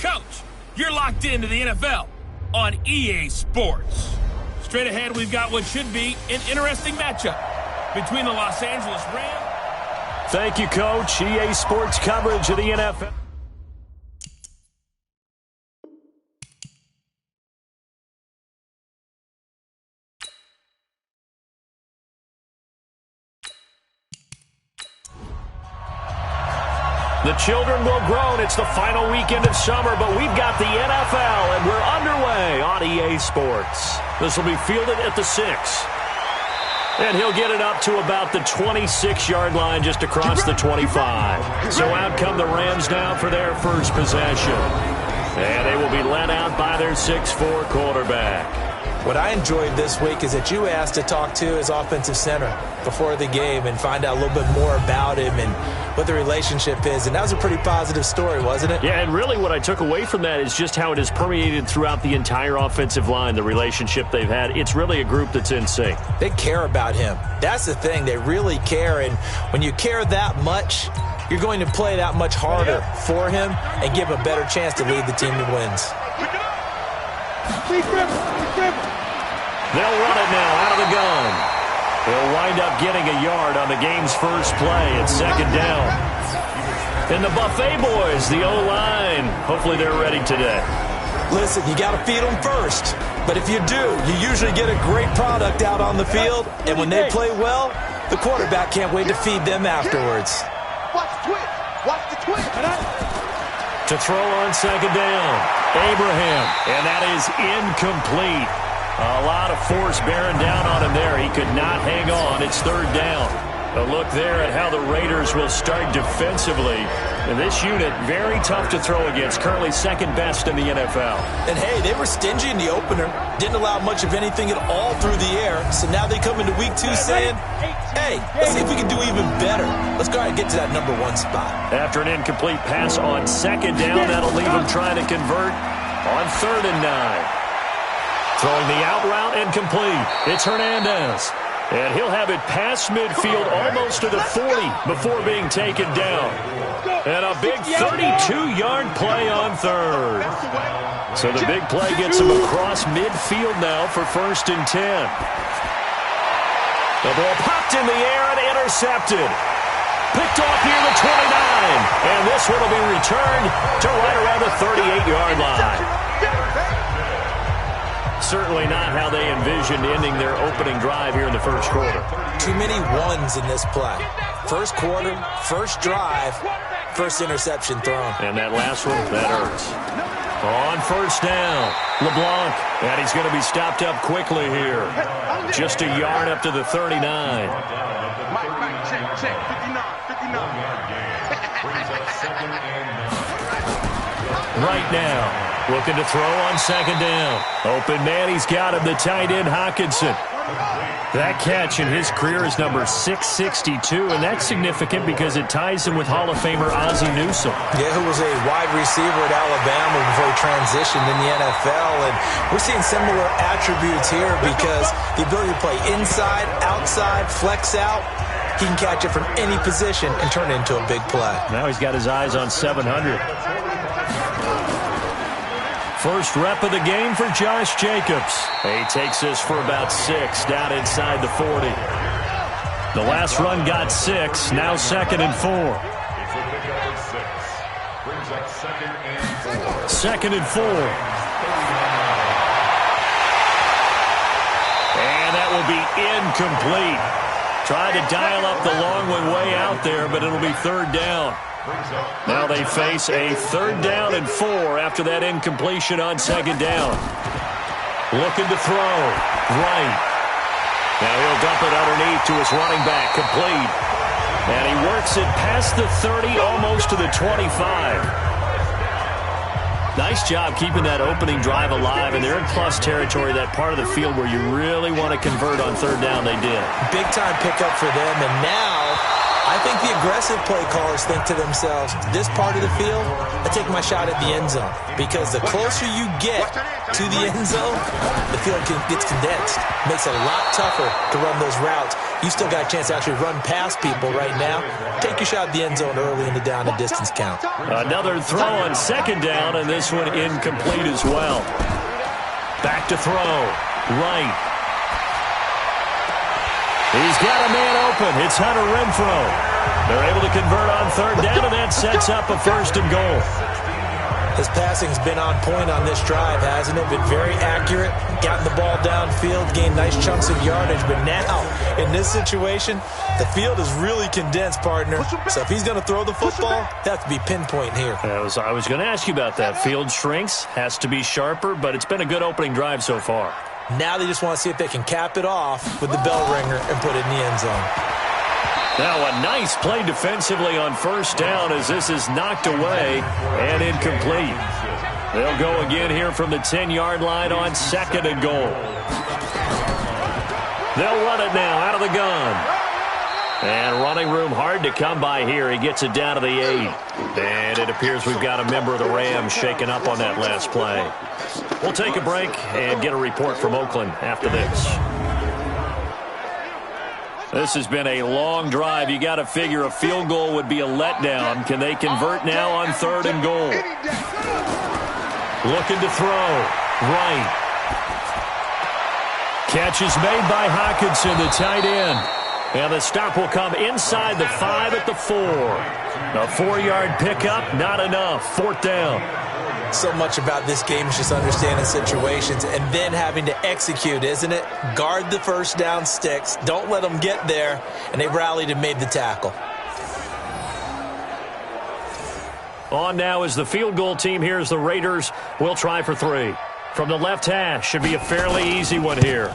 Coach, you're locked into the NFL on EA Sports. Straight ahead, we've got what should be an interesting matchup between the Los Angeles Rams. Thank you, Coach. EA Sports coverage of the NFL. The children will groan. It's the final weekend of summer, but we've got the NFL, and we're underway on EA Sports. This will be fielded at the 6. And he'll get it up to about the 26-yard line just across the 25. So out come the Rams now for their first possession. And they will be led out by their 6'4 quarterback. What I enjoyed this week is that you asked to talk to his offensive center before the game and find out a little bit more about him and what the relationship is. And that was a pretty positive story, wasn't it? Yeah, and really what I took away from that is just how it has permeated throughout the entire offensive line, the relationship they've had. It's really a group that's in sync. They care about him. That's the thing. They really care. And when you care that much, you're going to play that much harder for him and give him a better chance to lead the team to wins. They'll run it now out of the gun. They'll wind up getting a yard on the game's first play. It's second down. And the Buffet boys, the O-line, hopefully they're ready today. Listen, you got to feed them first. But if you do, you usually get a great product out on the field. And when they play well, the quarterback can't wait to feed them afterwards. Watch the twitch. Watch the twitch. To throw on second down, Abraham. And that is incomplete. A lot of force bearing down on him there. He could not hang on. It's third down. A look there at how the Raiders will start defensively. And this unit, very tough to throw against. Currently second best in the NFL. And, hey, they were stingy in the opener. Didn't allow much of anything at all through the air. So now they come into week 2 saying, hey, let's see if we can do even better. Let's go ahead and get to that number 1 spot. After an incomplete pass on second down, that'll leave them trying to convert on 3rd and 9. Throwing the out route and complete. It's Hernandez. And he'll have it past midfield almost to the 40 before being taken down. And a big 32-yard play on 3rd. So the big play gets him across midfield now for 1st and 10. The ball popped in the air and intercepted. Picked off near the 29. And this one will be returned to right around the 38-yard line. Certainly not how they envisioned ending their opening drive here in the first quarter. Too many ones in this play. First quarter, first drive, first interception thrown. And that last one, that hurts. On first down, LeBlanc. And he's going to be stopped up quickly here. Just a yard up to the 39. Check, 59. Right now. Looking to throw on second down. Open man, he's got him, the tight end, Hockenson. That catch in his career is number 662, and that's significant because it ties him with Hall of Famer Ozzie Newsome. Yeah, who was a wide receiver at Alabama before he transitioned in the NFL. And we're seeing similar attributes here because the ability to play inside, outside, flex out, he can catch it from any position and turn it into a big play. Now he's got his eyes on 700. First rep of the game for Josh Jacobs. He takes this for about 6 down inside the 40. The last run got 6, now 2nd and 4. 2nd and 4. And that will be incomplete. Tried to dial up the long one way out there, but it'll be 3rd down. Now they face a 3rd down and 4 after that incompletion on 2nd down. Looking to throw. Right. Now he'll dump it underneath to his running back. Complete. And he works it past the 30, almost to the 25. Nice job keeping that opening drive alive, and they're in plus territory, that part of the field where you really want to convert on 3rd down. They did. Big time pickup for them, and now I think the aggressive play callers think to themselves, this part of the field, I take my shot at the end zone. Because the closer you get to the end zone, the field gets condensed. Makes it a lot tougher to run those routes. You still got a chance to actually run past people right now. Take your shot at the end zone early in the down and distance count. Another throw on second down, and this one incomplete as well. Back to throw. Right. He's got a man open. It's Hunter Renfrow. They're able to convert on third down, and that sets up a first and goal. His passing's been on point on this drive, hasn't it? Been very accurate, gotten the ball downfield, gained nice chunks of yardage. But now, in this situation, the field is really condensed, partner. So if he's going to throw the football, that has to be pinpoint here. I was going to ask you about that. Field shrinks, has to be sharper, but it's been a good opening drive so far. Now they just want to see if they can cap it off with the bell ringer and put it in the end zone. Now a nice play defensively on first down as this is knocked away and incomplete. They'll go again here from the 10-yard line on second and goal. They'll run it now out of the gun. And running room hard to come by here. He gets it down to the 8. And it appears we've got a member of the Rams shaken up on that last play. We'll take a break and get a report from Oakland after this. This has been a long drive. You got to figure a field goal would be a letdown. Can they convert now on third and goal? Looking to throw. Right. Catch is made by Hockenson, the tight end. And the stop will come inside the 5 at the 4. A 4-yard pickup, not enough. Fourth down. So much about this game is just understanding situations and then having to execute, isn't it? Guard the first down sticks. Don't let them get there. And they rallied and made the tackle. On now is the field goal team. Here's the Raiders. We'll try for 3. From the left hash. Should be a fairly easy one here.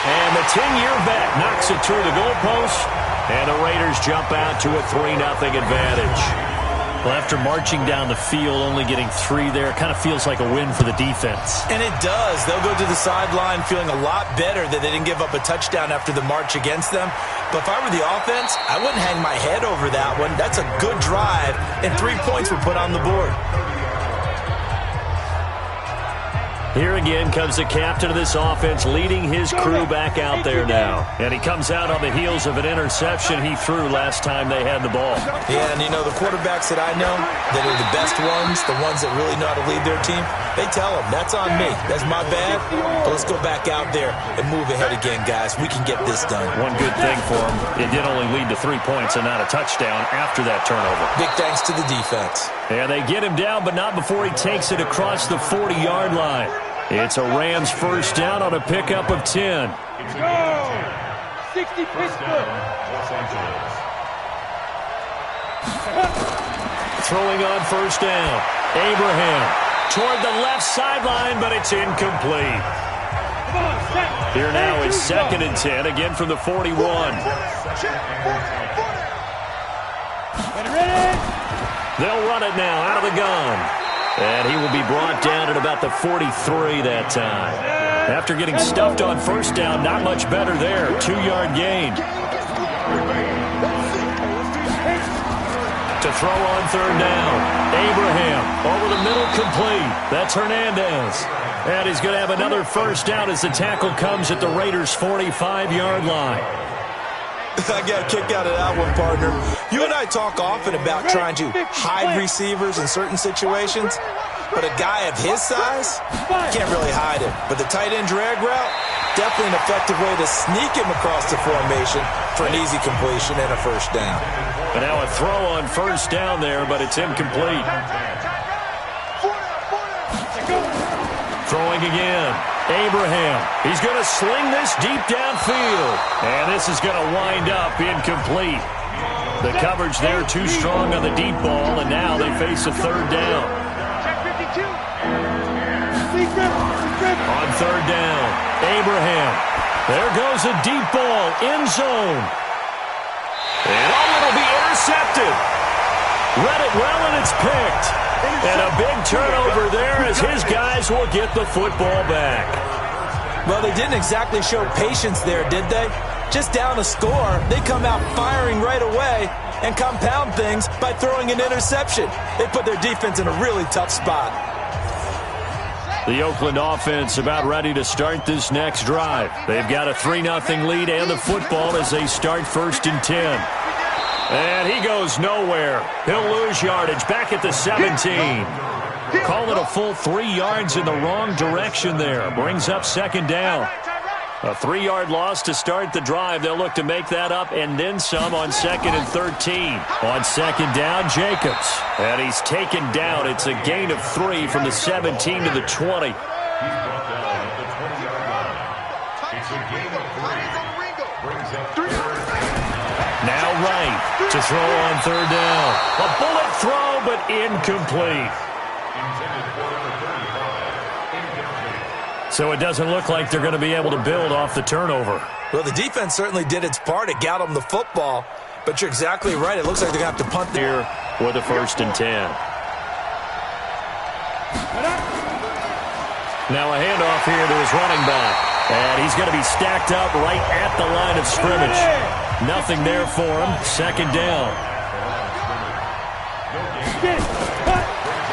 And the 10-year vet knocks it through the goalpost. And the Raiders jump out to a 3-0 advantage. Well, after marching down the field, only getting 3 there, kind of feels like a win for the defense. And it does. They'll go to the sideline feeling a lot better that they didn't give up a touchdown after the march against them. But if I were the offense, I wouldn't hang my head over that one. That's a good drive, and 3 points were put on the board. Here again comes the captain of this offense leading his crew back out there now. And he comes out on the heels of an interception he threw last time they had the ball. Yeah, and you know, the quarterbacks that I know that are the best ones, the ones that really know how to lead their team, they tell them, that's on me. That's my bad. But let's go back out there and move ahead again, guys. We can get this done. One good thing for him, it did only lead to 3 points and not a touchdown after that turnover. Big thanks to the defense. And they get him down, but not before he takes it across the 40-yard line. It's a Rams first down on a pickup of 10. 60 Pittsburgh. Throwing on first down. Abraham toward the left sideline, but it's incomplete. Here now is second and 10, again from the 41. They'll run it now out of the gun. And he will be brought down at about the 43 that time. After getting stuffed on first down, not much better there. 2-yard gain. To throw on third down. Abraham over the middle, complete. That's Hernandez. And he's going to have another first down as the tackle comes at the Raiders' 45-yard line. I got a kick out of that one, partner. You and I talk often about trying to hide receivers in certain situations, but a guy of his size can't really hide him. But the tight end drag route, definitely an effective way to sneak him across the formation for an easy completion and a first down. But now a throw on first down there, but it's incomplete. Throwing again. Abraham. He's going to sling this deep downfield. And this is going to wind up incomplete. The coverage there too strong on the deep ball, and now they face a third down. On third down, Abraham. There goes a deep ball, end zone. And it'll be intercepted. Read it well, and it's picked. And a big turnover there as his guys will get the football back. Well, they didn't exactly show patience there, did they? Just down a score, they come out firing right away and compound things by throwing an interception. They put their defense in a really tough spot. The Oakland offense about ready to start this next drive. They've got a 3-0 lead and the football as they start 1st and 10. And he goes nowhere. He'll lose yardage back at the 17. Call it a full 3 yards in the wrong direction there. Brings up 2nd down. A 3-yard loss to start the drive. They'll look to make that up and then some on 2nd and 13. On 2nd down, Jacobs. And he's taken down. It's a gain of 3 from the 17 to the 20. Now right to throw on 3rd down. A bullet throw, but incomplete. So it doesn't look like they're going to be able to build off the turnover. Well, the defense certainly did its part. It got them the football. But you're exactly right. It looks like they're going to have to punt here with a 1st and 10. Now a handoff here to his running back. And he's going to be stacked up right at the line of scrimmage. Nothing there for him. 2nd down.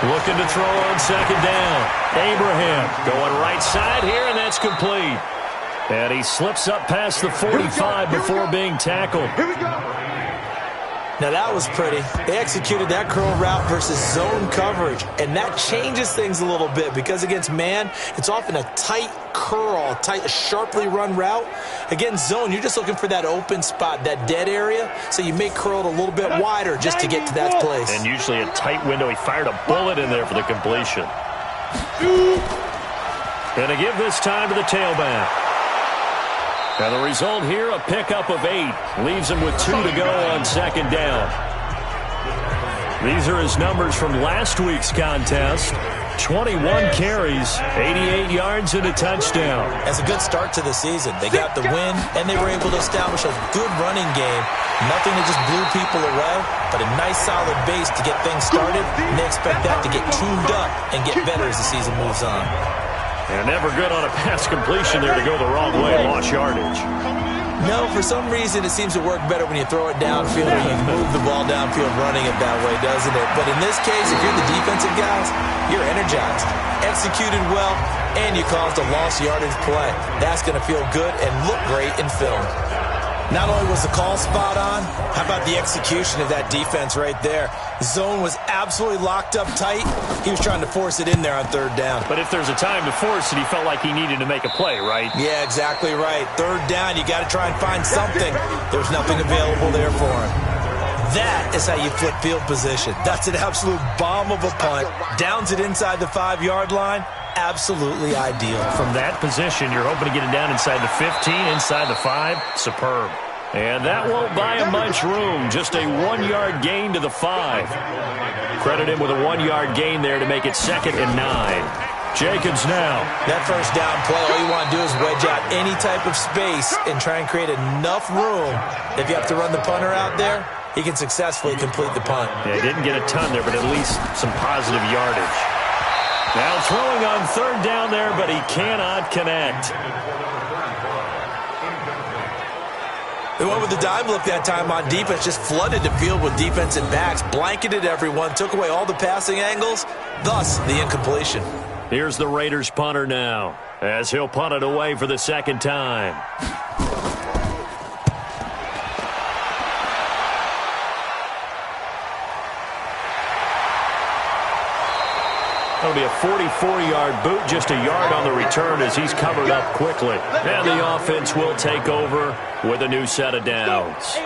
Looking to throw on 2nd down. Abraham going right side here, and that's complete. And he slips up past the 45 before being tackled. Here we go. Now that was pretty. They executed that curl route versus zone coverage, and that changes things a little bit because against man, it's often a tight curl, a sharply run route. Against zone, you're just looking for that open spot, that dead area, so you make curl it a little bit wider just to get to that place. And usually a tight window. He fired a bullet in there for the completion. Going to give this time to the tailback. And the result here, a pickup of 8. Leaves him with 2 to go on 2nd down. These are his numbers from last week's contest. 21 carries, 88 yards, and a touchdown. That's a good start to the season. They got the win, and they were able to establish a good running game. Nothing that just blew people away, but a nice solid base to get things started, and they expect that to get tuned up and get better as the season moves on. And never good on a pass completion there to go the wrong way, lost yardage. No, for some reason it seems to work better when you throw it downfield or you move the ball downfield running it that way, doesn't it? But in this case, if you're the defensive guys, you're energized, executed well, and you caused a lost yardage play. That's going to feel good and look great in film. Not only was the call spot on, how about the execution of that defense right there? Zone was absolutely locked up tight. He was trying to force it in there on 3rd down. But if there's a time to force it, he felt like he needed to make a play, right? Yeah, exactly right. 3rd down, you got to try and find something. There's nothing available there for him. That is how you flip field position. That's an absolute bomb of a punt. Downs it inside the 5-yard line. Absolutely ideal. From that position, you're hoping to get it down inside the 15, inside the 5. Superb. And that won't buy him much room. Just a 1-yard gain to the 5. Credit him with a 1-yard gain there to make it 2nd and 9. Jacobs now. That 1st down play, all you want to do is wedge out any type of space and try and create enough room. If you have to run the punter out there, he can successfully complete the punt. Yeah, didn't get a ton there, but at least some positive yardage. Now throwing on 3rd down there, but he cannot connect. They went with the dime look that time on defense, just flooded the field with defensive backs, blanketed everyone, took away all the passing angles, thus the incompletion. Here's the Raiders punter now, as he'll punt it away for the 2nd time. That'll be a 44-yard boot, just a yard on the return as he's covered up quickly. And the offense will take over with a new set of downs.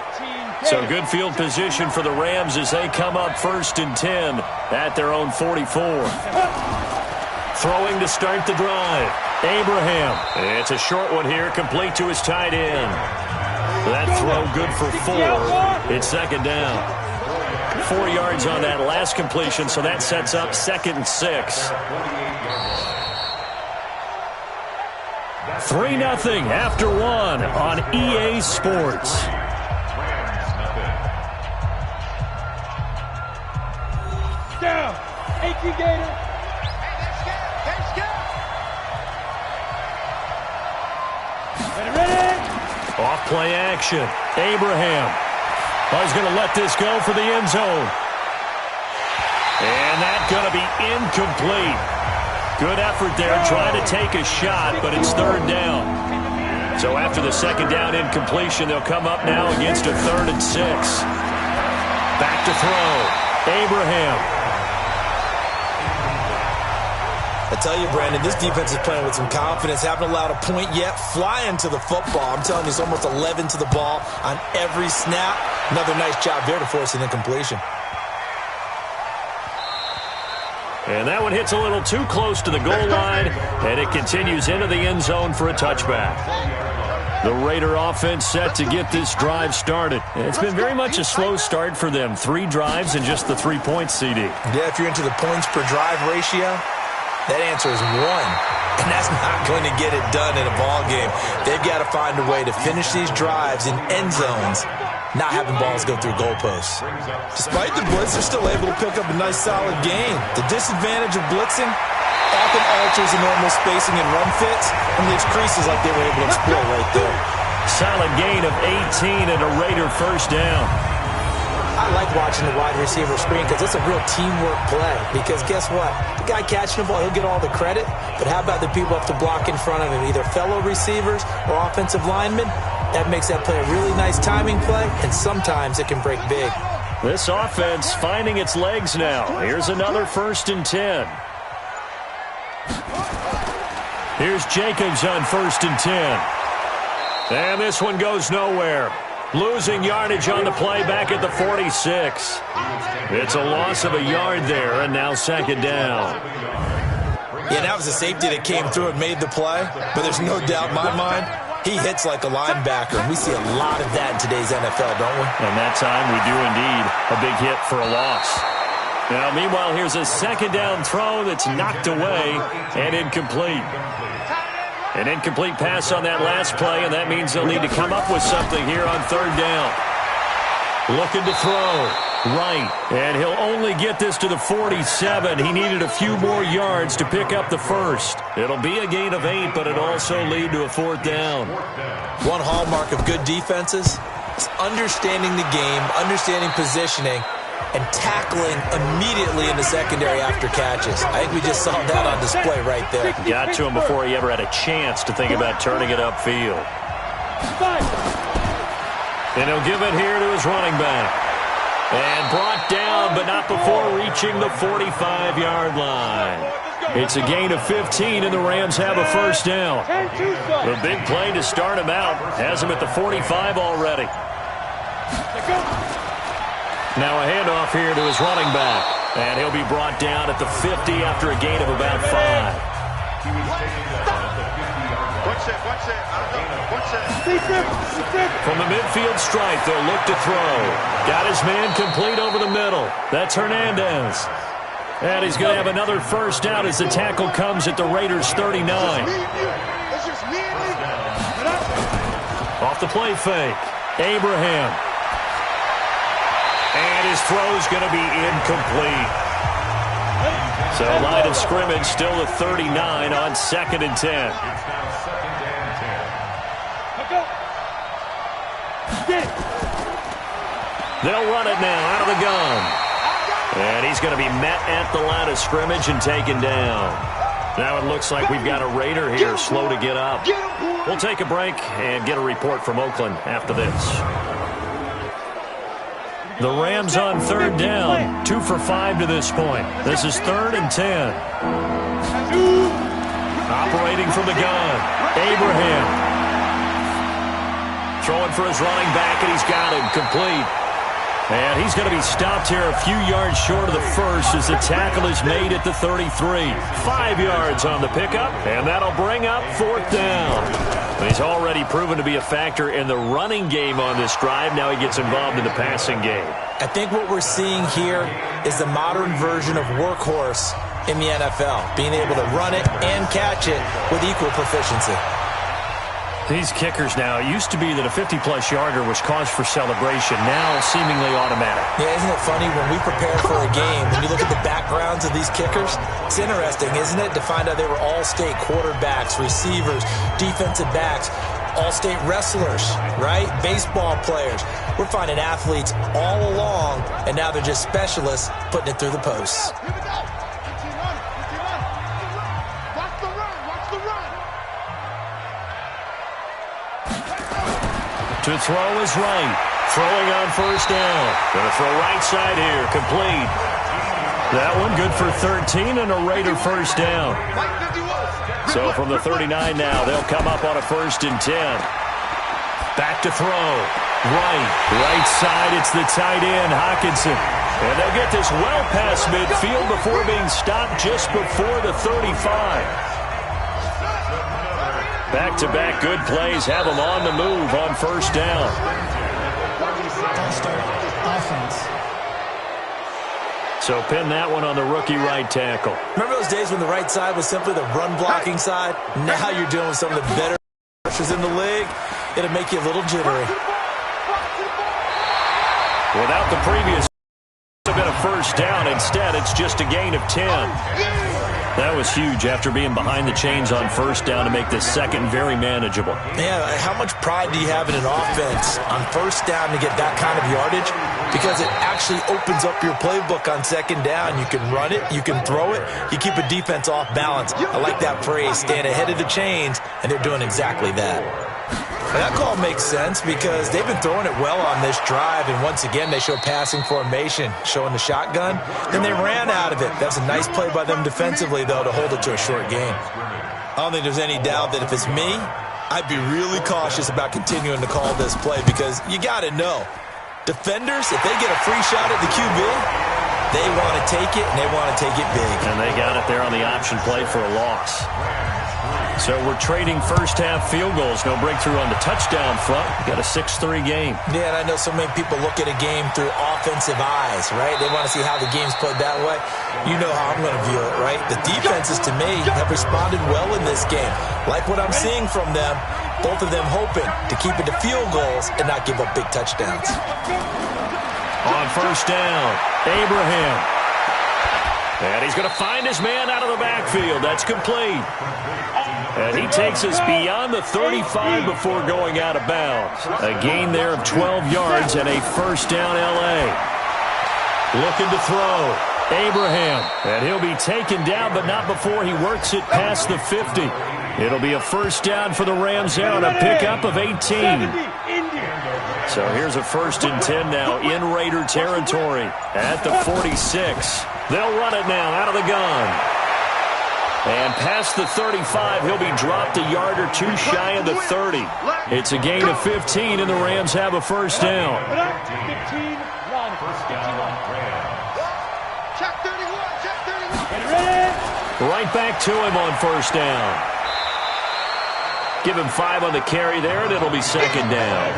So good field position for the Rams as they come up 1st and 10 at their own 44. Throwing to start the drive. Abraham. It's a short one here, complete to his tight end. That throw good for 4. It's 2nd down. 4 yards on that last completion, so that sets up 2nd and 6. 3-0 after 1 on EA Sports. Down. 18 Gator. Off Play action. Abraham. Oh, he's going to let this go for the end zone. And that's going to be incomplete. Good effort there trying to take a shot, but it's third down. So after the second down incompletion, they'll come up now against a 3rd and 6. Back to throw. Abraham. I tell you, Brandon, this defense is playing with some confidence. Haven't allowed a point yet. Flying to the football. I'm telling you, it's almost 11 to the ball on every snap. Another nice job there to force an incompletion. And that one hits a little too close to the goal line, and it continues into the end zone for a touchback. The Raider offense set to get this drive started. It's been very much a slow start for them. 3 drives and just the 3 points, CD. Yeah, if you're into the points per drive ratio, that answer is 1. And that's not going to get it done in a ball game. They've got to find a way to finish these drives in end zones, not having balls go through goalposts. Despite the blitz, they're still able to pick up a nice, solid gain. The disadvantage of blitzing often alters the normal spacing and run fits, and leaves creases like they were able to exploit right there. Solid gain of 18 and a Raider first down. I like watching the wide receiver screen because it's a real teamwork play. Because guess what? The guy catching the ball, he'll get all the credit. But how about the people up to block in front of him, either fellow receivers or offensive linemen? That makes that play a really nice timing play, and sometimes it can break big. This offense finding its legs now. Here's another 1st and 10. Here's Jacobs on 1st and 10. And this one goes nowhere. Losing yardage on the play back at the 46. It's a loss of a yard there, and now 2nd down. Yeah, that was a safety that came through and made the play, but there's no doubt in my mind, he hits like a linebacker, and we see a lot of that in today's NFL, don't we? And that time we do indeed. A big hit for a loss. Now, meanwhile, here's a 2nd down throw that's knocked away and incomplete. An incomplete pass on that last play, and that means they'll need to come up with something here on 3rd down. Looking to throw. Right. And he'll only get this to the 47. He needed a few more yards to pick up the first. It'll be a gain of 8, but it'll also lead to a 4th down. One hallmark of good defenses is understanding the game, understanding positioning, and tackling immediately in the secondary after catches. I think we just saw that on display right there. Got to him before he ever had a chance to think about turning it upfield. And he'll give it here to his running back. And brought down, but not before reaching the 45-yard line. It's a gain of 15, and the Rams have a 1st down. The big play to start him out has him at the 45 already. Now a handoff here to his running back. And he'll be brought down at the 50 after a gain of about 5. From the midfield stripe, they'll look to throw. Got his man complete over the middle. That's Hernandez. And he's going to have another 1st down as the tackle comes at the Raiders' 39. Off the play fake. Abraham. And his throw's going to be incomplete. So line of scrimmage still at 39 on 2nd and 10. They'll run it now out of the gun. And he's going to be met at the line of scrimmage and taken down. Now it looks like we've got a Raider here slow to get up. We'll take a break and get a report from Oakland after this. The Rams on 3rd down, 2 for 5 to this point. This is 3rd and 10. Operating from the gun, Abraham. Throwing for his running back, and he's got him complete. And he's going to be stopped here a few yards short of the first as the tackle is made at the 33. 5 yards on the pickup, and that'll bring up 4th down. He's already proven to be a factor in the running game on this drive. Now he gets involved in the passing game. I think what we're seeing here is the modern version of workhorse in the NFL, being able to run it and catch it with equal proficiency. These kickers now, it used to be that a 50-plus yarder was cause for celebration, now seemingly automatic. Yeah, isn't it funny when we prepare for a game, when you look at the backgrounds of these kickers, it's interesting, isn't it, to find out they were all-state quarterbacks, receivers, defensive backs, all-state wrestlers, right? Baseball players. We're finding athletes all along, and now they're just specialists putting it through the posts. To throw is right. Throwing on first down. Going to throw right side here. Complete. That one good for 13 and a Raider first down. So from the 39 now, they'll come up on a 1st and 10. Back to throw. Right side, it's the tight end, Hockenson. And they'll get this well past midfield before being stopped just before the 35. Back-to-back good plays have them on the move on first down. All-star offense. So pin that one on the rookie right tackle. Remember those days when the right side was simply the run-blocking side? Now you're dealing with some of the better rushers in the league. It'll make you a little jittery. Without the previous, it would have been a first down. Instead, it's just a gain of 10. That was huge after being behind the chains on first down to make this second very manageable. Yeah, how much pride do you have in an offense on first down to get that kind of yardage? Because it actually opens up your playbook on second down. You can run it, you can throw it, you keep a defense off balance. I like that phrase, stand ahead of the chains, and they're doing exactly that. Well, that call makes sense because they've been throwing it well on this drive, and once again they show passing formation, showing the shotgun. Then they ran out of it. That's a nice play by them defensively, though, to hold it to a short game. I don't think there's any doubt that if it's me, I'd be really cautious about continuing to call this play because you got to know, defenders, if they get a free shot at the QB, they want to take it, and they want to take it big. And they got it there on the option play for a loss. So we're trading first-half field goals. No breakthrough on the touchdown front. Got a 6-3 game. Yeah, and I know so many people look at a game through offensive eyes, right? They want to see how the game's played that way. You know how I'm going to view it, right? The defenses, to me, have responded well in this game. Like what I'm seeing from them, both of them hoping to keep it to field goals and not give up big touchdowns. On first down, Abraham. And he's going to find his man out of the backfield. That's complete. And he takes us beyond the 35 before going out of bounds. A gain there of 12 yards and a first down L.A. Looking to throw. Abraham. And he'll be taken down, but not before he works it past the 50. It'll be a first down for the Rams there on a pickup of 18. So here's a 1st and 10 now in Raider territory at the 46. They'll run it now out of the gun. And past the 35, he'll be dropped a yard or two shy of the 30. It's a gain of 15, and the Rams have a first down. Right back to him on first down. Give him 5 on the carry there, and it'll be second down.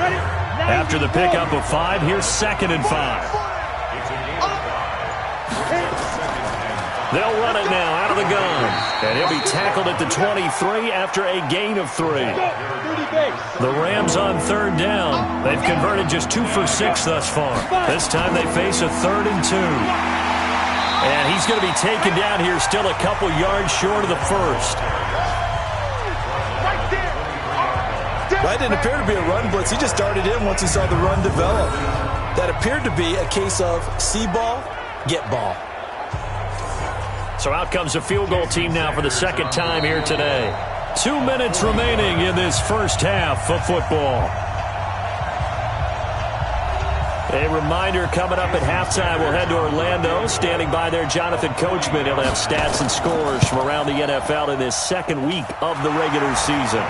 After the pickup of 5, here's 2nd and 5. They'll run it now out of the gun. And he'll be tackled at the 23 after a gain of 3. The Rams on 3rd down. They've converted just 2 for 6 thus far. This time they face a 3rd and 2. And he's going to be taken down here still a couple yards short of the first. That didn't appear to be a run blitz. He just darted in once he saw the run develop. That appeared to be a case of see ball, get ball. So out comes the field goal team now for the second time here today. 2 minutes remaining in this first half of football. A reminder coming up at halftime, we'll head to Orlando. Standing by there, Jonathan Coachman. He'll have stats and scores from around the NFL in this second week of the regular season.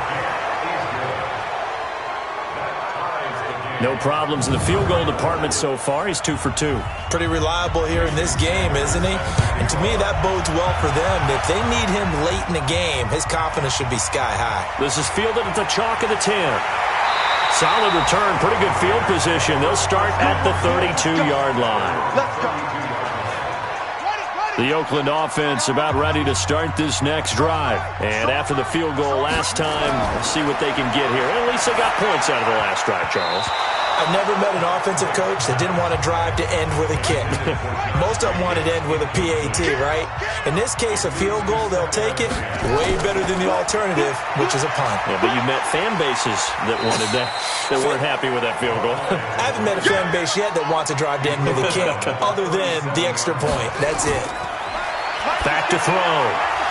No problems in the field goal department so far. He's 2 for 2. Pretty reliable here in this game, isn't he? And to me, that bodes well for them. If they need him late in the game, his confidence should be sky high. This is fielded at the chalk of the 10. Solid return, pretty good field position. They'll start at the 32-yard line. Let's go. The Oakland offense about ready to start this next drive. And after the field goal last time, see what they can get here. At least they got points out of the last drive, Charles. I've never met an offensive coach that didn't want to drive to end with a kick. Most of them wanted to end with a PAT, right? In this case, a field goal, they'll take it way better than the alternative, which is a punt. Yeah, but you met fan bases that wanted that weren't happy with that field goal. I haven't met a fan base yet that wants to drive to end with a kick, other than the extra point. That's it. Back to throw.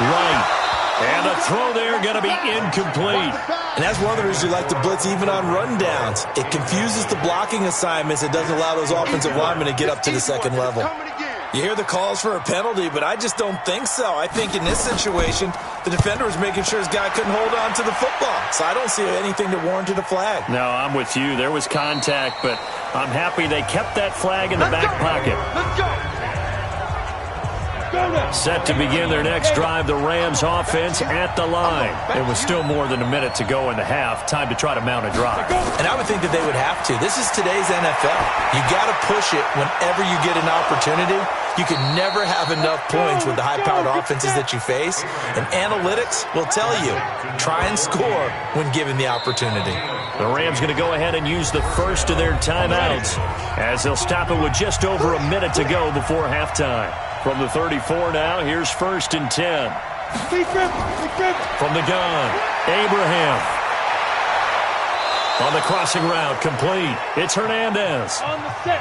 Right. And the throw there going to be incomplete. And that's one of the reasons you like to blitz even on rundowns. It confuses the blocking assignments. It doesn't allow those offensive linemen to get up to the second level. You hear the calls for a penalty, but I just don't think so. I think in this situation, the defender was making sure his guy couldn't hold on to the football. So I don't see anything to warrant a flag. No, I'm with you. There was contact, but I'm happy they kept that flag in the back pocket. Let's go. Set to begin their next drive, the Rams offense at the line. It was still more than a minute to go in the half. Time to try to mount a drive. And I would think that they would have to. This is today's NFL. You got to push it whenever you get an opportunity. You can never have enough points with the high-powered offenses that you face. And analytics will tell you, try and score when given the opportunity. The Rams going to go ahead and use the first of their timeouts as they'll stop it with just over a minute to go before halftime. From the 34 now, here's 1st and 10. From the gun, Abraham. On the crossing route, complete. It's Hernandez.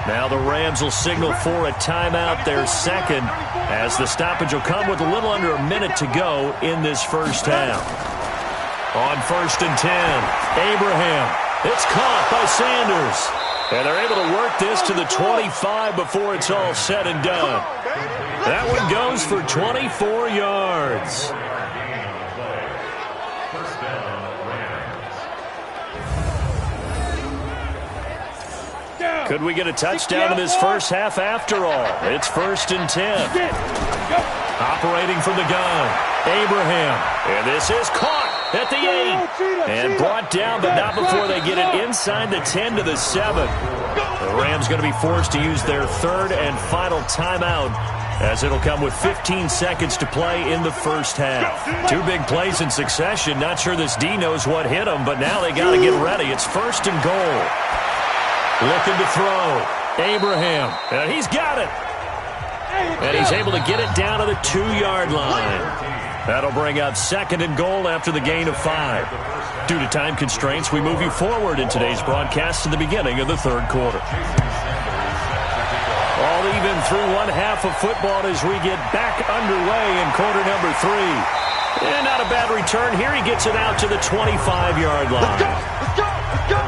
Now the Rams will signal for a timeout, their second, as the stoppage will come with a little under a minute to go in this first half. On 1st and 10, Abraham. It's caught by Sanders. And they're able to work this to the 25 before it's all said and done. That one goes for 24 yards. Could we get a touchdown in this first half after all? It's 1st and 10. Operating from the gun, Abraham. And this is caught at the 8. And brought down, but not before they get it inside the 10 to the 7. The Rams going to be forced to use their third and final timeout, as it'll come with 15 seconds to play in the first half. Two big plays in succession. Not sure this D knows what hit them, but now they got to get ready. It's 1st and goal. Looking to throw. Abraham. And he's got it. And he's able to get it down to the 2-yard line. That'll bring up 2nd and goal after the gain of 5. Due to time constraints, we move you forward in today's broadcast to the beginning of the third quarter. All even through one half of football as we get back underway in quarter number 3. And not a bad return here. He gets it out to the 25-yard line. Let's go.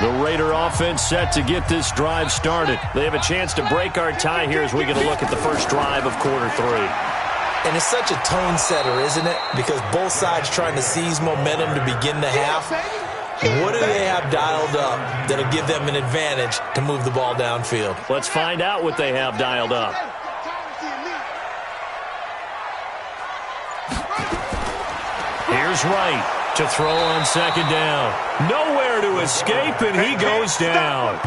The Raider offense set to get this drive started. They have a chance to break our tie here as we get a look at the first drive of quarter 3. And it's such a tone setter, isn't it? Because both sides trying to seize momentum to begin the half. What do they have dialed up that'll give them an advantage to move the ball downfield? Let's find out what they have dialed up. Here's Wright to throw on 2nd down. Nowhere to escape, and he goes down.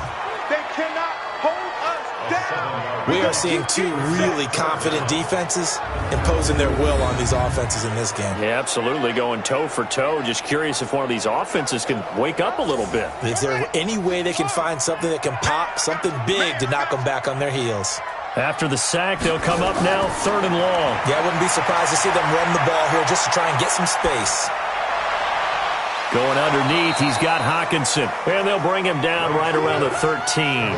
They cannot hold us down. We are seeing two really confident defenses imposing their will on these offenses in this game. Yeah, absolutely, going toe for toe. Just curious if one of these offenses can wake up a little bit. Is there any way they can find something that can pop, something big to knock them back on their heels? After the sack, they'll come up now 3rd and long. Yeah, I wouldn't be surprised to see them run the ball here just to try and get some space. Going underneath, he's got Hawkinson. And they'll bring him down right around the 13.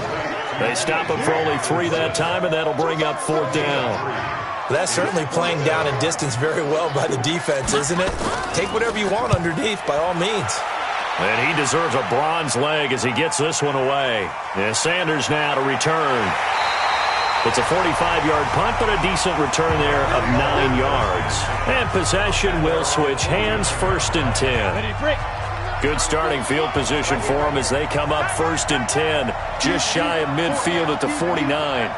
They stop him for only 3 that time, and that'll bring up 4th down. That's certainly playing down and distance very well by the defense, isn't it? Take whatever you want underneath, by all means. And he deserves a bronze leg as he gets this one away. And Sanders now to return. It's a 45-yard punt, but a decent return there of 9 yards. And possession will switch hands, 1st and 10. Good starting field position for them as they come up 1st and 10, just shy of midfield at the 49.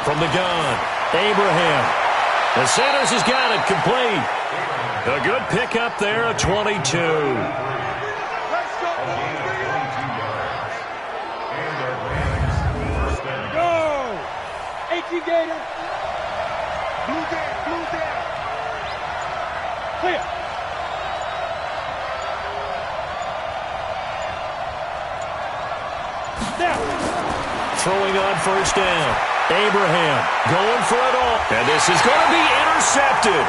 From the gun, Abraham. And Sanders has got it complete. A good pickup there, a 22. Get you, Gator. Blue there, blue there. Clear. Now. Throwing on first down. Abraham going for it all. And this is going to be intercepted.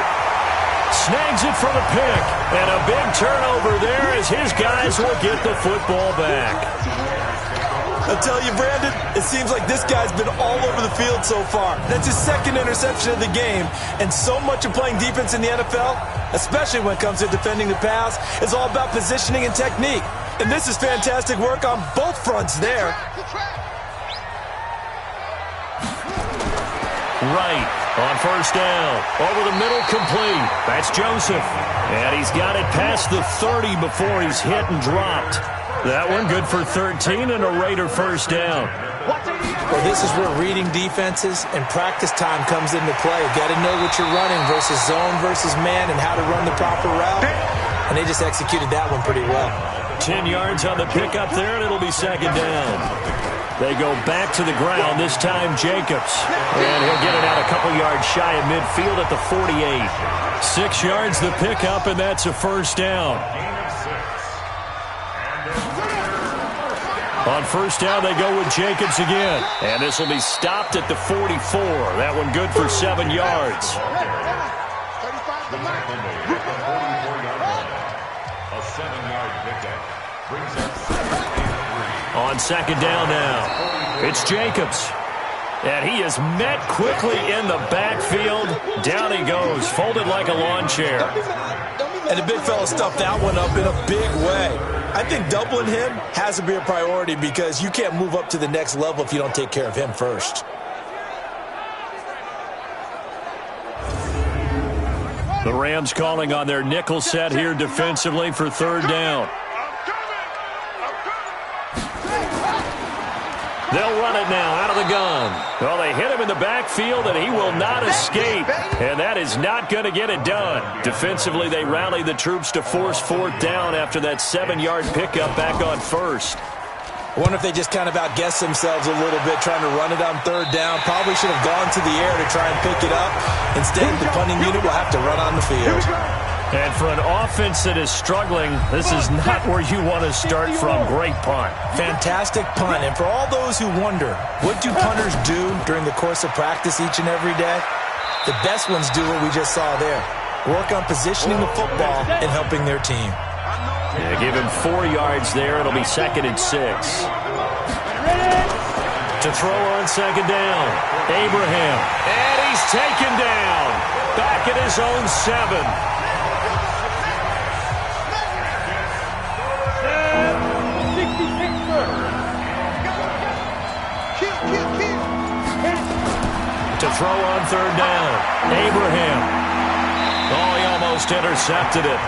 Snags it for the pick. And a big turnover there as his guys will get the football back. I'll tell you, Brandon, it seems like this guy's been all over the field so far. That's his second interception of the game. And so much of playing defense in the NFL, especially when it comes to defending the pass, is all about positioning and technique. And this is fantastic work on both fronts there. Right on first down. Over the middle, complete. That's Joseph. And he's got it past the 30 before he's hit and dropped. That one good for 13 and a Raider first down. Well, this is where reading defenses and practice time comes into play. Got to know what you're running versus zone versus man and how to run the proper route. And they just executed that one pretty well. 10 yards on the pickup there, and it'll be second down. They go back to the ground, this time Jacobs. And he'll get it out a couple yards shy of midfield at the 48. 6 yards the pickup, and that's a first down. On first down, they go with Jacobs again. And this will be stopped at the 44. That one good for 7 yards. On second down now, it's Jacobs. And he is met quickly in the backfield. Down he goes, folded like a lawn chair. And the big fella stuffed that one up in a big way. I think doubling him has to be a priority because you can't move up to the next level if you don't take care of him first. The Rams calling on their nickel set here defensively for third down. They'll run it now out of the gun. Well, they hit him in the backfield, and he will not escape. And that is not going to get it done. Defensively, they rally the troops to force fourth down after that 7-yard pickup back on first. I wonder if they just kind of outguessed themselves a little bit trying to run it on third down. Probably should have gone to the air to try and pick it up. Instead, the punting unit will have to run on the field. And for an offense that is struggling, this is not where you want to start from. Great punt. Fantastic punt. And for all those who wonder, what do punters do during the course of practice each and every day? The best ones do what we just saw there. Work on positioning the football and helping their team. Yeah, give him 4 yards there. It'll be 2nd and 6. To throw on second down, Abraham. And he's taken down. Back at his own 7. To throw on third down, Abraham. Oh, he almost intercepted it.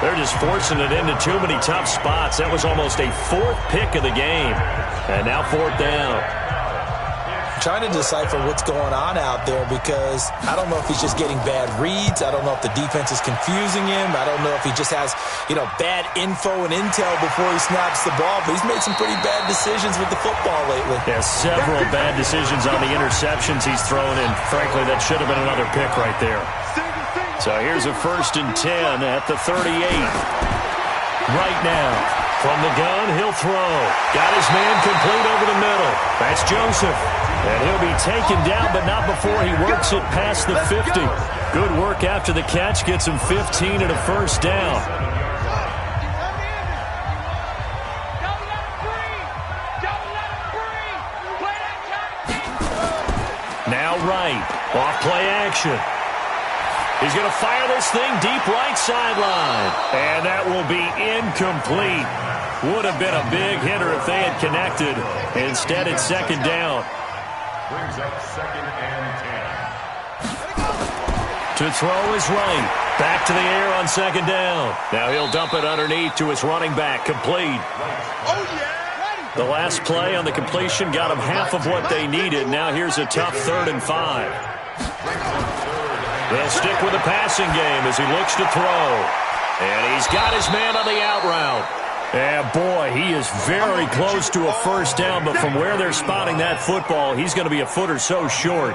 They're just forcing it into too many tough spots. That was almost a 4th pick of the game. And now 4th down. Trying to decipher what's going on out there because I don't know if he's just getting bad reads. I don't know if the defense is confusing him. I don't know if he just has, bad info and intel before he snaps the ball. But he's made some pretty bad decisions with the football lately. Yeah, several bad decisions on the interceptions he's thrown in. Frankly, that should have been another pick right there. So here's a 1st and 10 at the 38. Right now, from the gun, he'll throw. Got his man complete over the middle. That's Joseph. And he'll be taken down, but not before he works it past the 50. Good work after the catch. Gets him 15 and a first down. Now right. Off play action. He's going to fire this thing deep right sideline. And that will be incomplete. Would have been a big hitter if they had connected. Instead, it's second down. Brings up 2nd and 10. To throw is right. Back to the air on second down. Now he'll dump it underneath to his running back. Complete. Oh, yeah. The last play on the completion got him half of what they needed. Now here's a tough 3rd and 5. They'll stick with the passing game as he looks to throw. And he's got his man on the out route. Yeah, boy, he is very close to a first down, but from where they're spotting that football, he's going to be a foot or so short.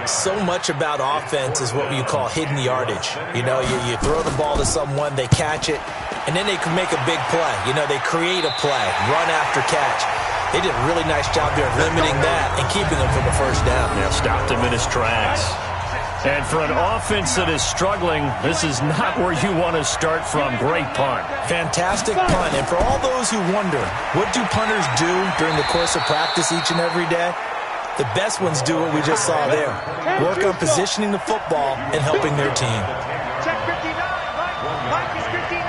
So much about offense is what you call hidden yardage. You know, you throw the ball to someone, they catch it, and then they can make a big play. You know, they create a play, run after catch. They did a really nice job there of limiting that and keeping him from a first down. Yeah, stopped him in his tracks. And for an offense that is struggling, this is not where you want to start from. Great punt. Fantastic punt. And for all those who wonder, what do punters do during the course of practice each and every day? The best ones do what we just saw there. Work on positioning the football and helping their team. Check 59, Mike is 59.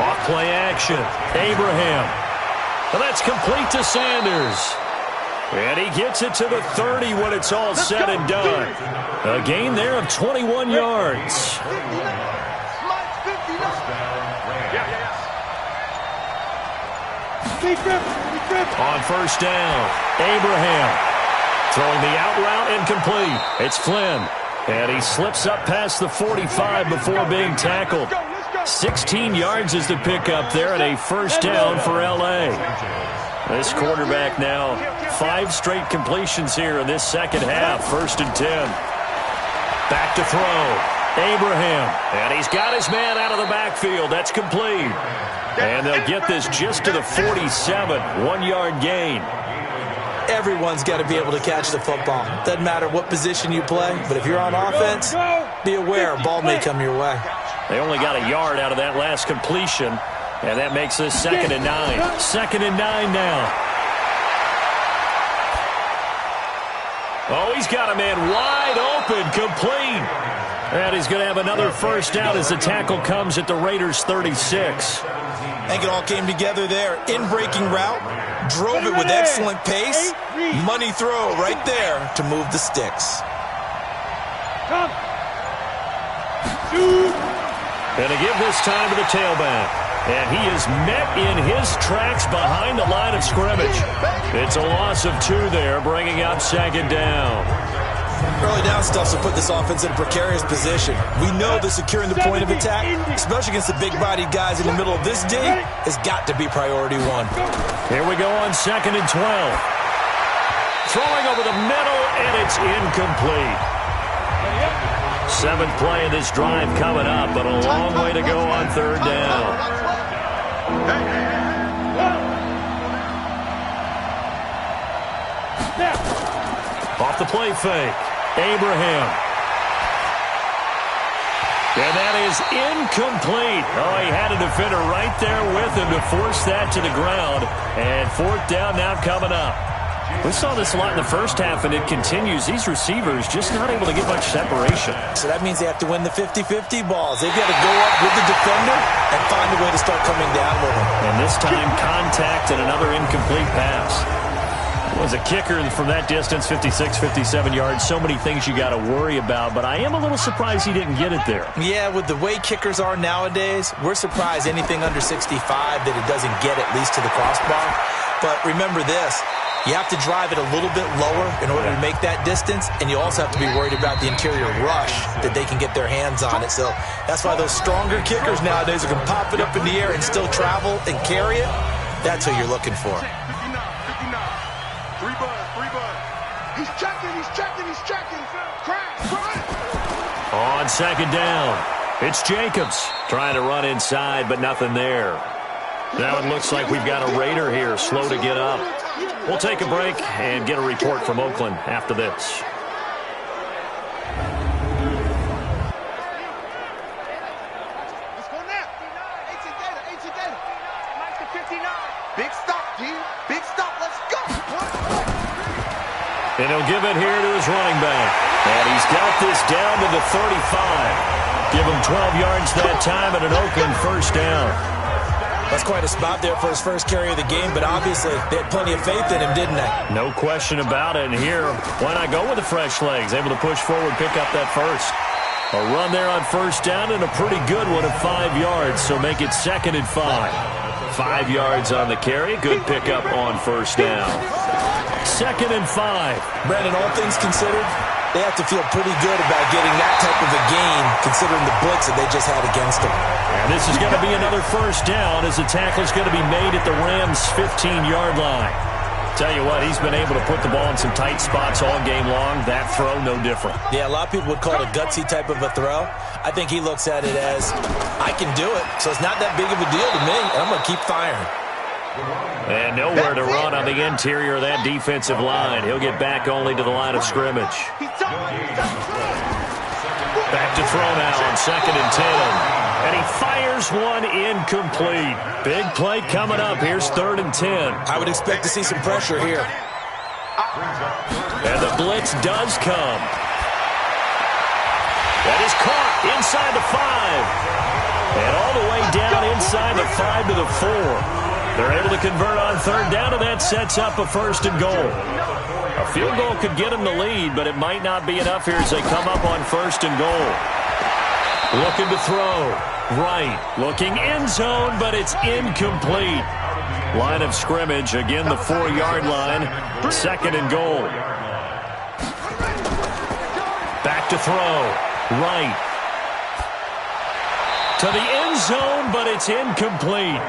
Off play action. Abraham. And that's complete to Sanders. And he gets it to the 30 when it's all said and done. A gain there of 21 yards. On first down, Abraham throwing the out route incomplete. It's Flynn. And he slips up past the 45 before being tackled. 16 yards is the pickup there and a first down for L.A. This quarterback now 5 straight completions here in this second half. 1st and 10. Back to throw. Abraham. And he's got his man out of the backfield. That's complete. And they'll get this just to the 47. 1-yard gain. Everyone's got to be able to catch the football. Doesn't matter what position you play, but if you're on offense, be aware a ball may come your way. They only got a yard out of that last completion. And that makes this 2nd and 9. 2nd and 9 now. Oh, he's got a man wide open, complete. And he's going to have another first down as the tackle comes at the Raiders' 36. I think it all came together there. In-breaking route, drove it with excellent pace. Money throw right there to move the sticks. And to give this time to the tailback. And he is met in his tracks behind the line of scrimmage. It's a loss of 2 there, bringing up 2nd down. Early down stuff to put this offense in a precarious position. We know that securing the point of attack, especially against the big-bodied guys in the middle of this D, has got to be priority 1. Here we go on 2nd and 12. Throwing over the middle, and it's incomplete. 7th play of this drive coming up, but a long way to go on 3rd down. Off the play fake. Abraham. And that is incomplete. Oh, he had a defender right there with him to force that to the ground. And 4th down now coming up. We saw this a lot in the first half, and it continues. These receivers just not able to get much separation. So that means they have to win the 50-50 balls. They've got to go up with the defender and find a way to start coming down with him. And this time, contact and another incomplete pass. Was a kicker from that distance, 56, 57 yards. So many things you got to worry about, but I am a little surprised he didn't get it there. Yeah, with the way kickers are nowadays, we're surprised anything under 65 that it doesn't get at least to the crossbar. But remember this, you have to drive it a little bit lower in order to make that distance, and you also have to be worried about the interior rush that they can get their hands on it. So that's why those stronger kickers nowadays who can pop it up in the air and still travel and carry it, that's who you're looking for. He's checking. Crash. On 2nd down, it's Jacobs trying to run inside, but nothing there. Now it looks like we've got a Raider here, slow to get up. We'll take a break and get a report from Oakland after this. Let's go now. 18 data. Mike to 59. Big stop, G. Big stop. Let's go. And he'll give it here to his running back. And he's got this down to the 35. Give him 12 yards that time and an Oakland first down. That's quite a spot there for his first carry of the game, but obviously they had plenty of faith in him, didn't they? No question about it. And here, why not go with the fresh legs? Able to push forward, pick up that first. A run there on first down and a pretty good one of 5 yards, so make it 2nd and 5. 5 yards on the carry. Good pickup on first down. 2nd and 5. Brandon, all things considered, They have to feel pretty good about getting that type of a gain, considering the blitz that they just had against them. And this is going to be another first down as the tackle is going to be made at the Rams' 15-yard line. Tell you what, he's been able to put the ball in some tight spots all game long. That throw, no different. Yeah, a lot of people would call it a gutsy type of a throw. I think he looks at it as, I can do it, so it's not that big of a deal to me, and I'm going to keep firing. And nowhere to run on the interior of that defensive line. He'll get back only to the line of scrimmage. Back to throw now on 2nd and 10. And he fires one incomplete. Big play coming up. Here's 3rd and 10. I would expect to see some pressure here. And the blitz does come. That is caught inside the 5. And all the way down inside the 5 to the 4. They're able to convert on 3rd down, and that sets up a 1st and goal. A field goal could get them the lead, but it might not be enough here as they come up on 1st and goal. Looking to throw. Right. Looking end zone, but it's incomplete. Line of scrimmage, again the 4-yard line. 2nd and goal. Back to throw. Right. To the end zone, but it's incomplete.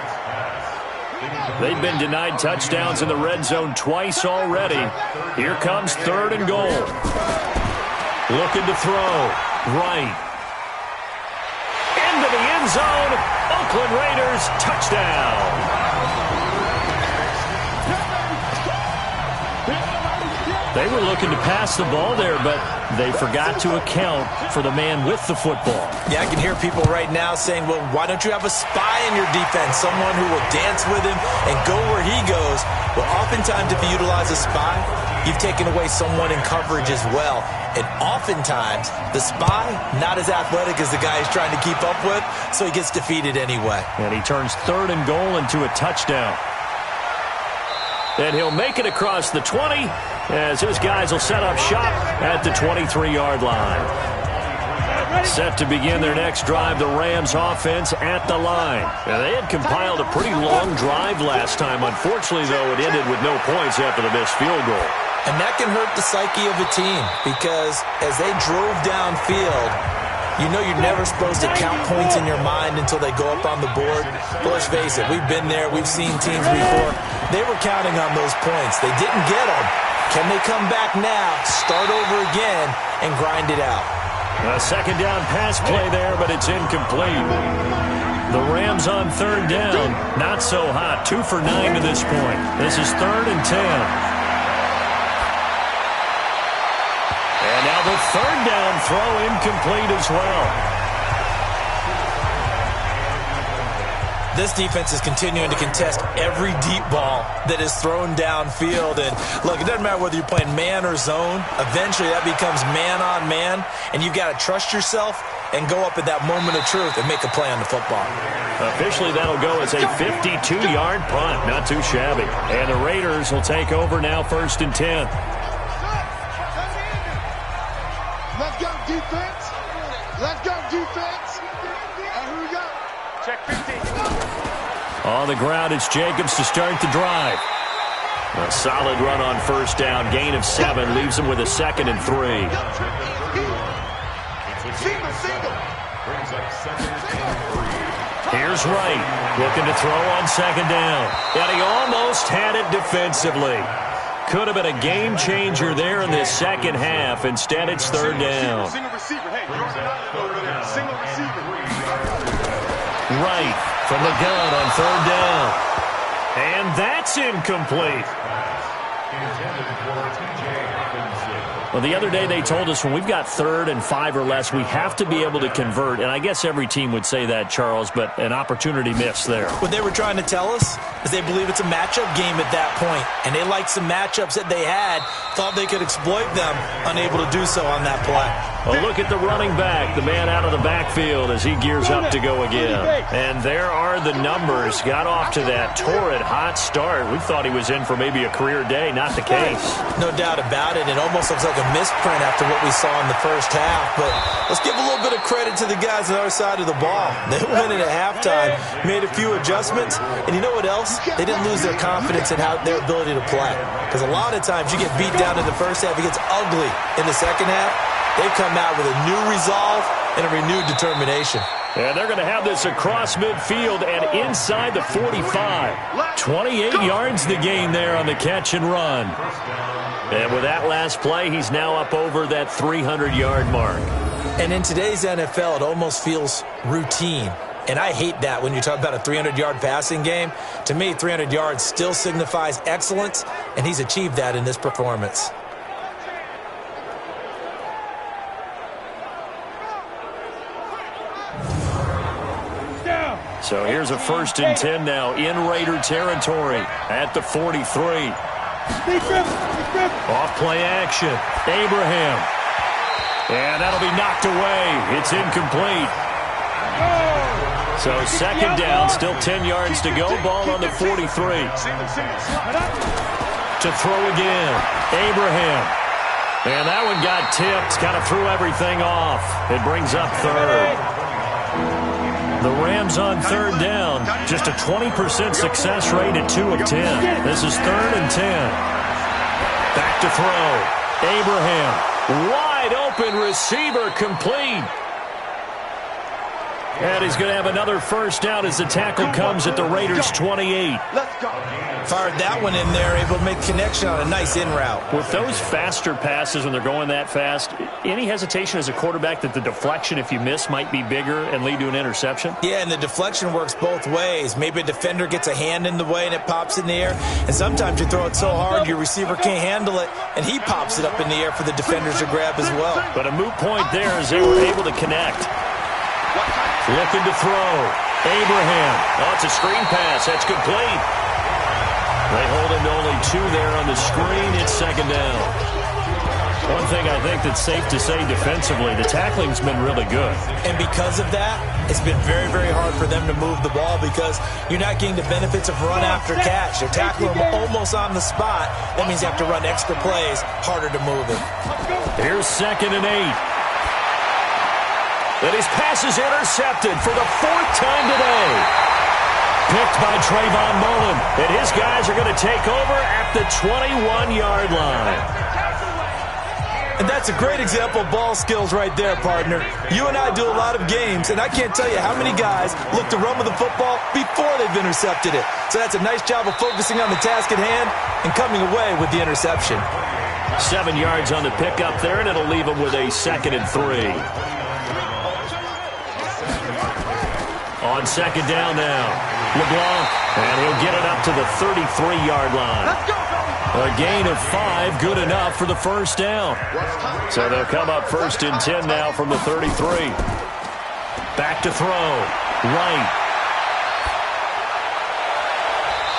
They've been denied touchdowns in the red zone twice already. Here comes 3rd and goal. Looking to throw. Right. Into the end zone. Oakland Raiders touchdown. They were looking to pass the ball there, but they forgot to account for the man with the football. Yeah, I can hear people right now saying, well, why don't you have a spy in your defense, someone who will dance with him and go where he goes? Well, oftentimes if you utilize a spy, you've taken away someone in coverage as well. And oftentimes, the spy, not as athletic as the guy he's trying to keep up with, so he gets defeated anyway. And he turns 3rd and goal into a touchdown. And he'll make it across the 20 as his guys will set up shop at the 23-yard line. Set to begin their next drive, the Rams offense at the line. Now, they had compiled a pretty long drive last time. Unfortunately, though, it ended with no points after the missed field goal. And that can hurt the psyche of a team because as they drove downfield, you know you're never supposed to count points in your mind until they go up on the board. But let's face it, we've been there. We've seen teams before. They were counting on those points. They didn't get them. Can they come back now, start over again, and grind it out? A 2nd down pass play there, but it's incomplete. The Rams on 3rd down. Not so hot. 2 for 9 to this point. This is 3rd and 10. And now the 3rd down throw incomplete as well. This defense is continuing to contest every deep ball that is thrown downfield. And look, it doesn't matter whether you're playing man or zone. Eventually that becomes man on man. And you've got to trust yourself and go up at that moment of truth and make a play on the football. Officially, that'll go as a 52-yard punt. Not too shabby. And the Raiders will take over now 1st and 10. Let's go, defense. Let's go, defense. And here we go. Check 15. On the ground, it's Jacobs to start the drive. A solid run on 1st down. Gain of 7 leaves him with a 2nd and 3. Here's Wright looking to throw on 2nd down. And he almost had it defensively. Could have been a game changer there in this second half. Instead, it's 3rd down. Single receiver. Hey, single receiver. Right from the gun on 3rd down. And that's incomplete. Well, the other day they told us when we've got 3rd and 5 or less, we have to be able to convert. And I guess every team would say that, Charles, but an opportunity missed there. What they were trying to tell us is they believe it's a matchup game at that point. And they liked some matchups that they had, thought they could exploit them, unable to do so on that play. Well, look at the running back, the man out of the backfield as he gears up to go again. And there are the numbers. Got off to that torrid hot start. We thought he was in for maybe a career day. not the case. No doubt about it. It almost looks like a misprint after what we saw in the first half. But let's give a little bit of credit to the guys on the other side of the ball. They went in at halftime, made a few adjustments, and you know what else? They didn't lose their confidence in their ability to play. Because a lot of times you get beat down in the first half, it gets ugly in the second half. They come out with a new resolve and a renewed determination. And they're going to have this across midfield and inside the 45. 28 yards the gain there on the catch and run. And with that last play, he's now up over that 300-yard mark. And in today's NFL, it almost feels routine. And I hate that when you talk about a 300-yard passing game. To me, 300 yards still signifies excellence, and he's achieved that in this performance. So here's a 1st and 10 now in Raider territory at the 43. Off play action. Abraham. And that'll be knocked away. It's incomplete. So 2nd down, still 10 yards to go. Ball on the 43. To throw again. Abraham. And that one got tipped. Kind of threw everything off. It brings up 3rd. The Rams on 3rd down. Just a 20% success rate at 2 of 10. This is 3rd and 10. Back to throw. Abraham. Wide open receiver complete. And he's going to have another 1st down as the tackle comes at the Raiders' 28. Fired that one in there, able to make connection on a nice in route. With those faster passes when they're going that fast, any hesitation as a quarterback that the deflection, if you miss, might be bigger and lead to an interception? Yeah, and the deflection works both ways. Maybe a defender gets a hand in the way and it pops in the air. And sometimes you throw it so hard your receiver can't handle it, and he pops it up in the air for the defenders to grab as well. But a moot point there as they were able to connect. Looking to throw. Abraham. Oh, it's a screen pass. That's complete. They hold him to only 2 there on the screen. It's 2nd down. One thing I think that's safe to say defensively, the tackling's been really good. And because of that, it's been very, very hard for them to move the ball because you're not getting the benefits of run after catch. They're tackling them almost on the spot. That means you have to run extra plays, harder to move it. Here's 2nd and 8. And his pass is intercepted for the 4th time today. Picked by Trayvon Mullen. And his guys are going to take over at the 21-yard line. And that's a great example of ball skills right there, partner. You and I do a lot of games, and I can't tell you how many guys look to run with the football before they've intercepted it. So that's a nice job of focusing on the task at hand and coming away with the interception. 7 yards on the pickup there, and it'll leave them with a 2nd and 3. On 2nd down now, LeBlanc, and he'll get it up to the 33-yard line. A gain of 5, good enough for the 1st down. So they'll come up 1st and 10 now from the 33. Back to throw, right.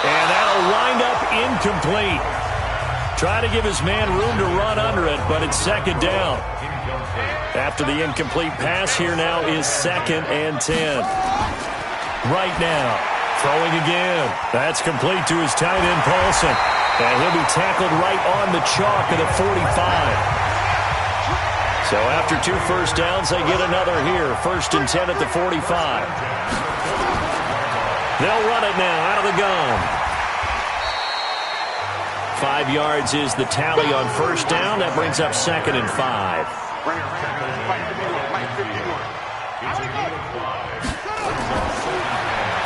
And that'll wind up incomplete. Try to give his man room to run under it, but it's 2nd down. After the incomplete pass, here now is 2nd and 10. Right now, throwing again. That's complete to his tight end, Paulson. And he'll be tackled right on the chalk of the 45. So after 2 1st downs, they get another here. 1st and 10 at the 45. They'll run it now out of the gun. 5 yards is the tally on 1st down. That brings up 2nd and 5.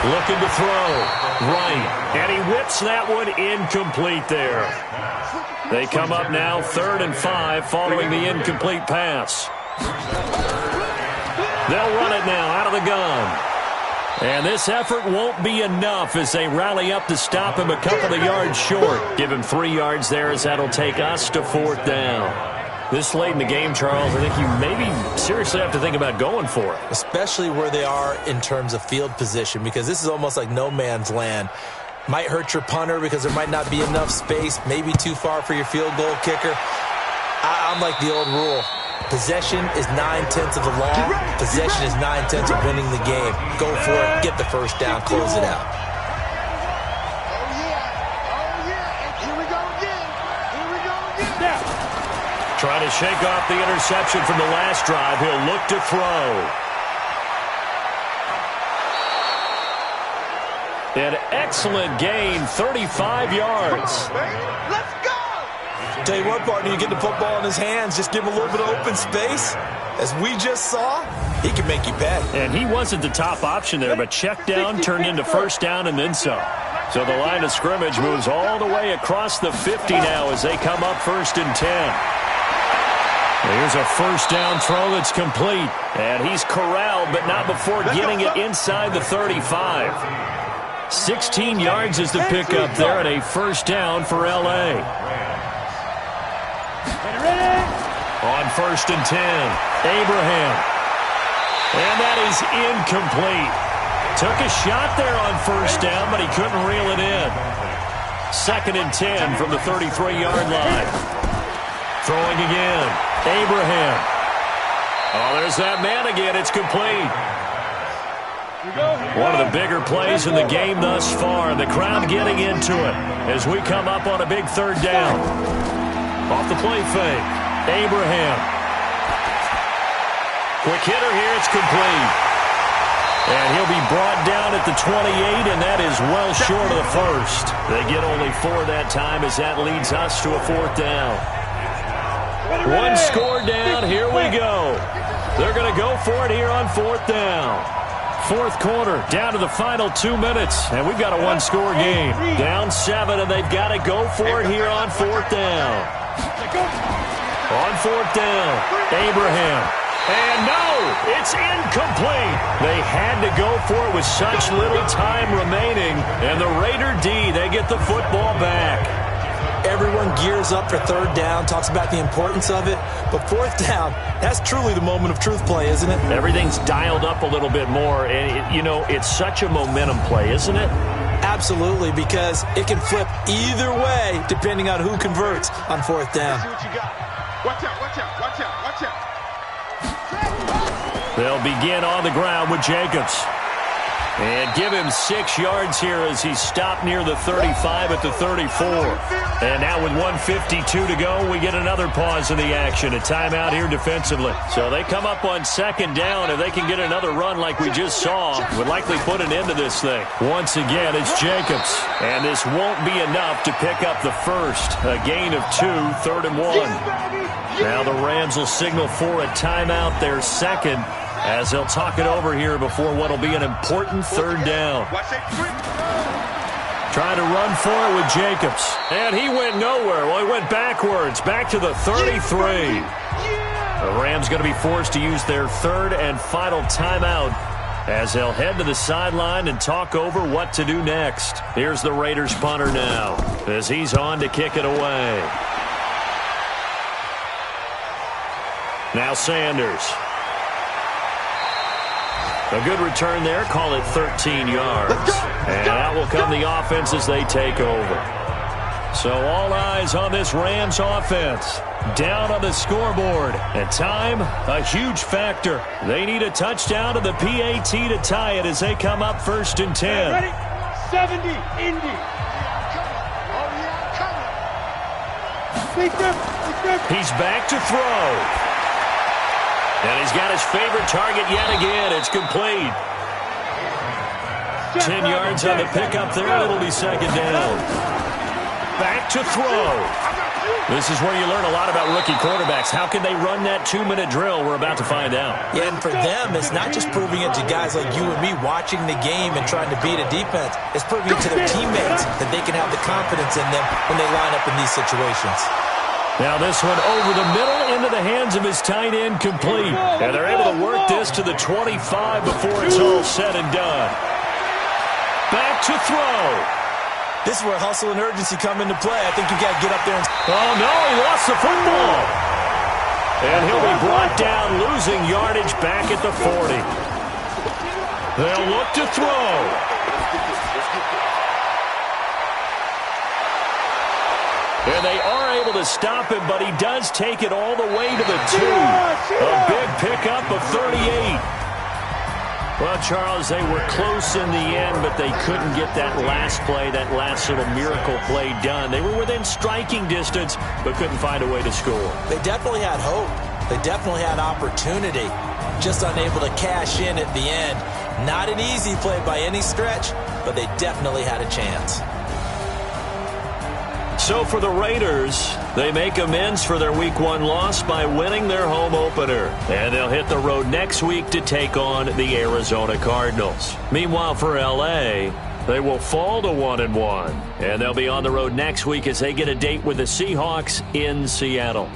Looking to throw. Right. And he whips that one incomplete there. They come up now 3rd and 5 following the incomplete pass. They'll run it now out of the gun. And this effort won't be enough as they rally up to stop him a couple of yards short. Give him 3 yards there as that'll take us to 4th down. This late in the game, Charles, I think you maybe seriously have to think about going for it. Especially where they are in terms of field position, because this is almost like no man's land. Might hurt your punter because there might not be enough space, maybe too far for your field goal kicker. I'm like the old rule. Possession is 9/10 of the law. Possession is 9/10 of winning the game. Go for it, get the 1st down, close it out. to shake off the interception from the last drive, he'll look to throw. An excellent gain, 35 yards. Let's go! Tell you what, partner, you get the football in his hands, just give him a little bit of open space. As we just saw, he can make you pay. And he wasn't the top option there, but check down turned into first down and then some. So the line of scrimmage moves all the way across the 50 now as they come up 1st and 10. Here's a first down throw that's complete. And he's corralled, but not before getting it inside the 35. 16 yards is the pickup there and a first down for L.A. On 1st and 10, Abraham. And that is incomplete. Took a shot there on first down, but he couldn't reel it in. 2nd and 10 from the 33-yard line. Throwing again. Abraham. Oh, there's that man again. It's complete. One of the bigger plays in the game thus far. The crowd getting into it as we come up on a big 3rd down. Off the play fake. Abraham. Quick hitter here. It's complete. And he'll be brought down at the 28, and that is well short of the first. They get only 4 that time as that leads us to a 4th down. One score down. Here we go. They're going to go for it here on 4th down. 4th quarter, down to the final 2 minutes, and we've got a one-score game. Down 7, and they've got to go for it here on 4th down. On 4th down, Abraham. And no, it's incomplete. They had to go for it with such little time remaining, and the Raider D, they get the football back. Everyone gears up for 3rd down, talks about the importance of it. But 4th down, that's truly the moment of truth play, isn't it? Everything's dialed up a little bit more. And, you know, it's such a momentum play, isn't it? Absolutely, because it can flip either way depending on who converts on 4th down. See what you got. Watch out, watch out, watch out, watch out. They'll begin on the ground with Jacobs. And give him 6 yards here as he's stopped near the 35 at the 34. And now with 1:52 to go, we get another pause in the action. A timeout here defensively. So they come up on 2nd down. If they can get another run like we just saw, would likely put an end to this thing. Once again, it's Jacobs. And this won't be enough to pick up the first. A gain of 2, 3rd and 1. Now the Rams will signal for a timeout, their 2nd. As they'll talk it over here before what will be an important 3rd down. Trying to run for it with Jacobs. And he went nowhere. Well, he went backwards, back to the 33. The Rams going to be forced to use their 3rd and final timeout as they'll head to the sideline and talk over what to do next. Here's the Raiders punter now as he's on to kick it away. Now Sanders. A good return there. Call it 13 yards. And out will come the offense as they take over. So all eyes on this Rams offense. Down on the scoreboard. And time, a huge factor. They need a touchdown to the PAT to tie it as they come up 1st and 10. Ready? 70, Indy. He's back to throw. And he's got his favorite target yet again. It's complete. 10 yards on the pickup there. It'll be 2nd down. Back to throw. This is where you learn a lot about rookie quarterbacks. How can they run that 2-minute drill? We're about to find out. Yeah, and for them, it's not just proving it to guys like you and me watching the game and trying to beat a defense. It's proving it to their teammates that they can have the confidence in them when they line up in these situations. Now this one over the middle into the hands of his tight end, complete. And they're able to work this to the 25 before it's all said and done. Back to throw. This is where hustle and urgency come into play. I think you got to get up there and... Oh, no, he lost the football. And he'll be brought down, losing yardage back at the 40. They'll look to throw. And they are able to stop him, but he does take it all the way to the 2. A big pickup of 38. Well, Charles, they were close in the end, but they couldn't get that last play, that last little miracle play done. They were within striking distance, but couldn't find a way to score. They definitely had hope. They definitely had opportunity. Just unable to cash in at the end. Not an easy play by any stretch, but they definitely had a chance. So for the Raiders, they make amends for their Week 1 loss by winning their home opener. And they'll hit the road next week to take on the Arizona Cardinals. Meanwhile, for L.A., they will fall to 1-1. And they'll be on the road next week as they get a date with the Seahawks in Seattle.